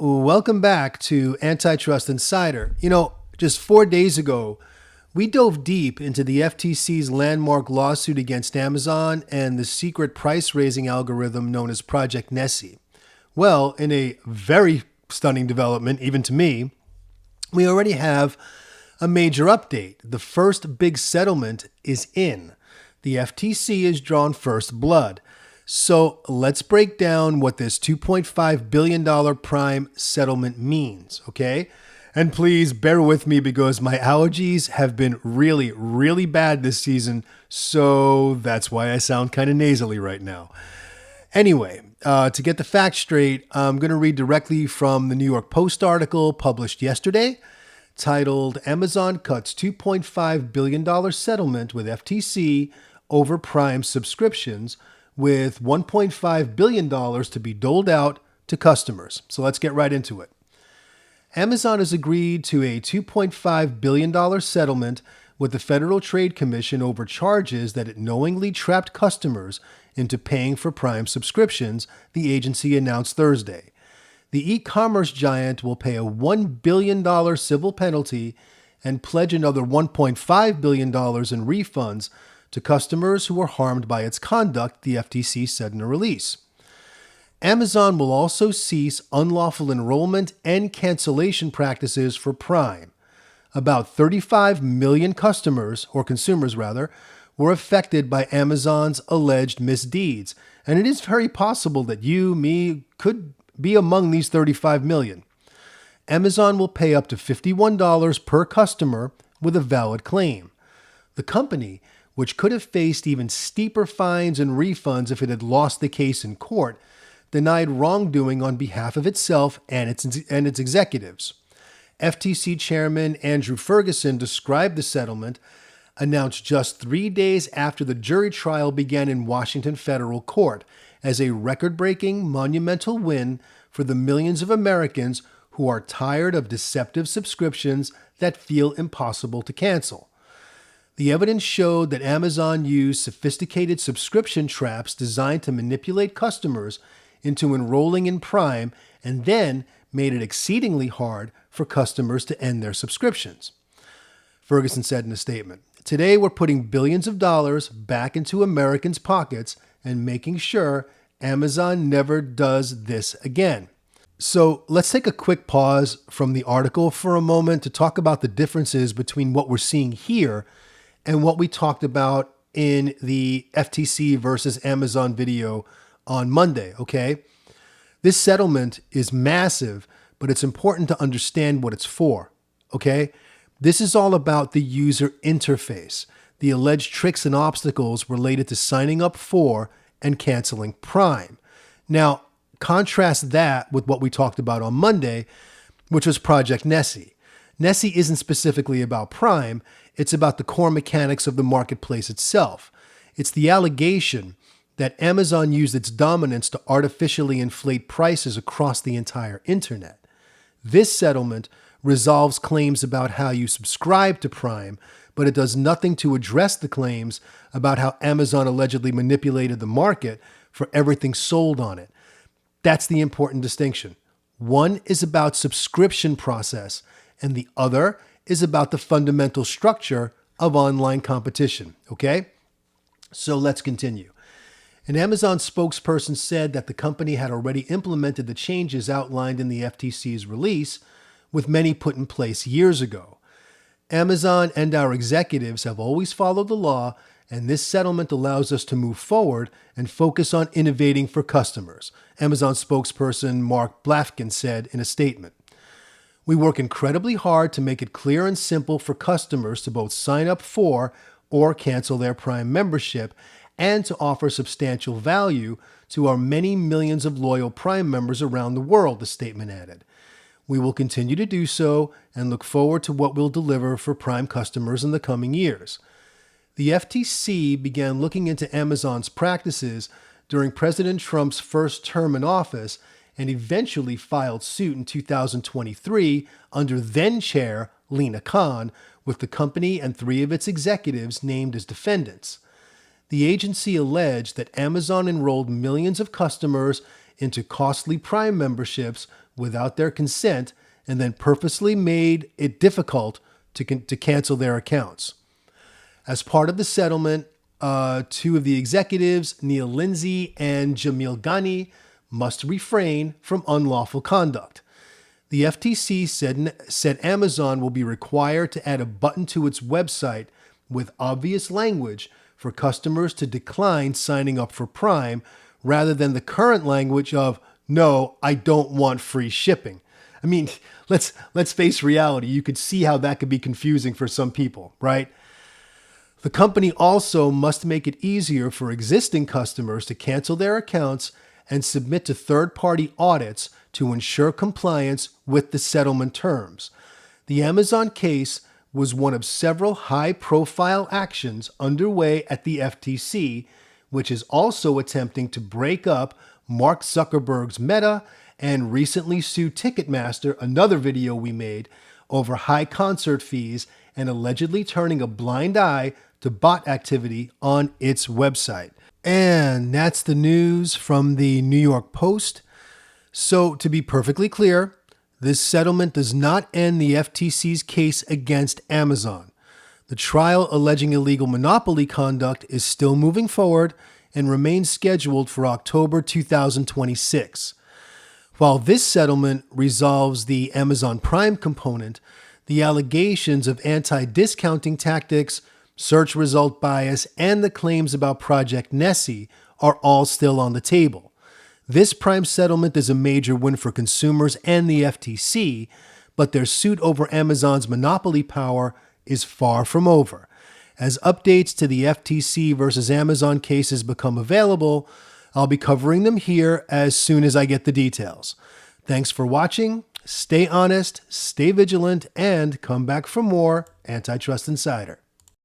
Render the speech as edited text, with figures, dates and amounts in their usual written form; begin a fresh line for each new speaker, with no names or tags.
Welcome back to Antitrust Insider. Just 4 days ago, we dove deep into the FTC's landmark lawsuit against Amazon and the secret price raising algorithm known as Project Nessie. Well, in a very stunning development, even to me, we already have a major update. The first big settlement is in. The FTC has drawn first blood. So let's break down what this $2.5 billion prime settlement means, okay? And please bear with me because my allergies have been really, really bad this season, so that's why I sound kind of nasally right now. Anyway, to get the facts straight, I'm going to read directly from the New York Post article published yesterday, titled Amazon Cuts $2.5 billion Settlement with FTC Over Prime Subscriptions, with $1.5 billion to be doled out to customers. So let's get right into it. Amazon has agreed to a $2.5 billion settlement with the Federal Trade Commission over charges that it knowingly trapped customers into paying for Prime subscriptions, the agency announced Thursday. The e-commerce giant will pay a $1 billion civil penalty and pledge another $1.5 billion in refunds to customers who were harmed by its conduct, the FTC said in a release. Amazon will also cease unlawful enrollment and cancellation practices for Prime. About 35 million customers, or consumers rather, were affected by Amazon's alleged misdeeds, and it is very possible that you, me, could be among these 35 million. Amazon will pay up to $51 per customer with a valid claim. The company, which could have faced even steeper fines and refunds if it had lost the case in court, denied wrongdoing on behalf of itself and its executives. FTC Chairman Andrew Ferguson described the settlement, announced just 3 days after the jury trial began in Washington federal court, as a record-breaking, monumental win for the millions of Americans who are tired of deceptive subscriptions that feel impossible to cancel. The evidence showed that Amazon used sophisticated subscription traps designed to manipulate customers into enrolling in Prime and then made it exceedingly hard for customers to end their subscriptions. Ferguson said in a statement, "Today we're putting billions of dollars back into Americans' pockets and making sure Amazon never does this again." So let's take a quick pause from the article for a moment to talk about the differences between what we're seeing here and what we talked about in the FTC versus Amazon video on Monday, okay? This settlement is massive, but it's important to understand what it's for, okay? This is all about the user interface, the alleged tricks and obstacles related to signing up for and canceling Prime. Now, contrast that with what we talked about on Monday, which was Project Nessie. Nessie isn't specifically about Prime, it's about the core mechanics of the marketplace itself. It's the allegation that Amazon used its dominance to artificially inflate prices across the entire internet. This settlement resolves claims about how you subscribe to Prime, but it does nothing to address the claims about how Amazon allegedly manipulated the market for everything sold on it. That's the important distinction. One is about subscription process, and the other is about the fundamental structure of online competition, okay? So let's continue. An Amazon spokesperson said that the company had already implemented the changes outlined in the FTC's release, with many put in place years ago. Amazon and our executives have always followed the law, and this settlement allows us to move forward and focus on innovating for customers, Amazon spokesperson Mark Blafkin said in a statement. We work incredibly hard to make it clear and simple for customers to both sign up for or cancel their Prime membership and to offer substantial value to our many millions of loyal Prime members around the world, the statement added. We will continue to do so and look forward to what we'll deliver for Prime customers in the coming years. The FTC began looking into Amazon's practices during President Trump's first term in office and eventually filed suit in 2023 under then-chair Lina Khan, with the company and 3 of its executives named as defendants. The agency alleged that Amazon enrolled millions of customers into costly Prime memberships without their consent and then purposely made it difficult to cancel their accounts. As part of the settlement, two of the executives, Neil Lindsay and Jamil Ghani, must refrain from unlawful conduct. The FTC said Amazon will be required to add a button to its website with obvious language for customers to decline signing up for Prime, rather than the current language of, "No, I don't want free shipping." I mean, let's face reality. You could see how that could be confusing for some people, right? The company also must make it easier for existing customers to cancel their accounts and submit to third-party audits to ensure compliance with the settlement terms. The Amazon case was one of several high-profile actions underway at the FTC, which is also attempting to break up Mark Zuckerberg's Meta and recently sued Ticketmaster, another video we made, over high concert fees and allegedly turning a blind eye to bot activity on its website. And that's the news from the New York Post. So to be perfectly clear, this settlement does not end the FTC's case against Amazon. The trial alleging illegal monopoly conduct is still moving forward and remains scheduled for October 2026. While this settlement resolves the Amazon Prime component, the allegations of anti-discounting tactics, search result bias, and the claims about Project Nessie are all still on the table. This Prime settlement is a major win for consumers and the FTC, but their suit over Amazon's monopoly power is far from over. As updates to the FTC versus Amazon cases become available, I'll be covering them here as soon as I get the details. Thanks for watching. Stay honest, stay vigilant, and come back for more Antitrust Insider.